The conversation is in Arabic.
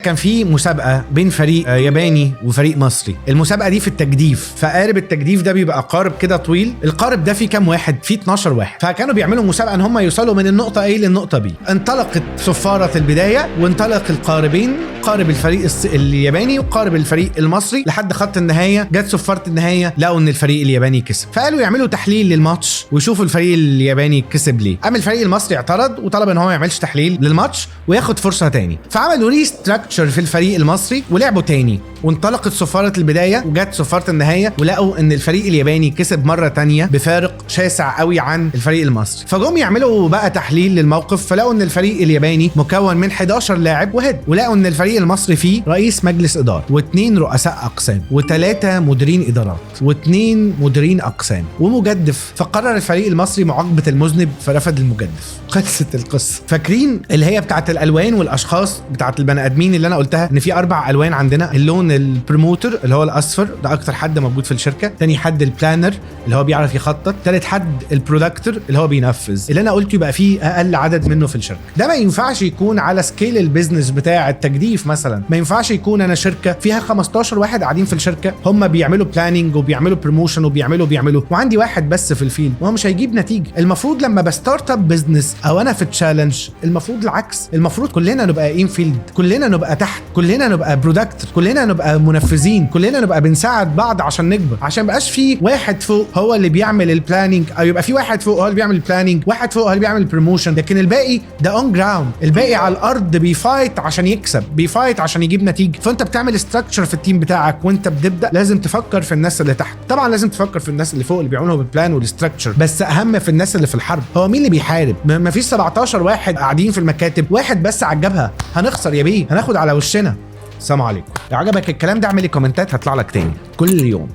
كان في مسابقة بين فريق ياباني وفريق مصري. المسابقة دي في التجديف، فقارب التجديف ده بيبقى قارب كده طويل. القارب ده فيه كام واحد؟ فيه 12 واحد. فكانوا بيعملوا مسابقة ان هم يوصلوا من النقطة A للنقطة B. انطلقت صفارة البداية وانطلق القاربين، قارب الفريق الياباني وقارب الفريق المصري لحد خط النهاية. جت صفارة النهاية لقوا ان الفريق الياباني كسب، فقالوا يعملوا تحليل للماتش ويشوفوا الفريق الياباني كسب ليه. قام الفريق المصري اعترض وطلب ان هو ما يعملش تحليل للماتش وياخد فرصة تاني، فعملوا ريستراكشر في الفريق المصري ولعبوا تاني. وانطلقت صفارة البداية وجت صفارة النهاية ولقوا ان الفريق الياباني كسب مرة تانية بفارق شاسع قوي عن الفريق المصري. فجم يعملوا بقى تحليل للموقف، فلقوا ان الفريق الياباني مكون من 11 لاعب وهيد، ولقوا ان الفريق المصري فيه رئيس مجلس إدارة واثنين رؤساء أقسام وثلاثة مديرين إدارات واثنين مديرين أقسام ومجدف. فقرر الفريق المصري معاقبة المذنب فرفض المجدف. خلصت القصة. فاكرين اللي هي بتاعت الألوان والأشخاص بتاعت البني آدمين اللي أنا قلتها ان في 4 ألوان عندنا؟ اللون البروموتر اللي هو الأصفر، ده أكتر حد موجود في الشركة. تاني حد البلانر اللي هو بيعرف يخطط. تالت حد البرودكتور اللي هو بينفذ. اللي أنا قلته يبقى فيه أقل عدد منه في الشركة. ده ما ينفعش يكون على سكيل البيزنس بتاع التجديف مثلا. ما ينفعش يكون أنا شركة فيها 15 واحد قاعدين في الشركة هم بيعملوا بلاننج وبيعملوا بروموشن وبيعملوا وعندي واحد بس في الفيلد، وهو مش هيجيب نتيجة. المفروض لما بستارت اب بيزنس او انا في تشالنج المفروض العكس. المفروض كلنا نبقى ان فيلد، كلنا نبقى تحت، كلنا نبقى برودكت، كلنا نبقى منفذين، كلنا نبقى بنساعد بعض عشان نكبر، عشان مبقاش في واحد فوق هو اللي بيعمل البلاننج، او يبقى في واحد فوق هو اللي بيعمل البلاننج، واحد فوق هو اللي بيعمل البروموشن، لكن الباقي ده اون جراوند، الباقي على الارض بيفايت عشان يكسب، بيفايت عشان يجيب نتيجه. فانت بتعمل ستراكشر في التيم بتاعك وانت بتبدا لازم تفكر في الناس اللي تحت. طبعا لازم تفكر في الناس اللي فوق اللي بيعملوا بالبلان والستراكشر، بس اهم في الناس اللي في الحرب. هو مين اللي بيحارب؟ ما فيش 17 واحد قاعدين في المكاتب، واحد بس عجبها، هنخسر يا بيه، هناخد على وشنا. السلام عليكم. لو عجبك الكلام ده اعمل لي كومنتات هطلع لك تاني كل يوم.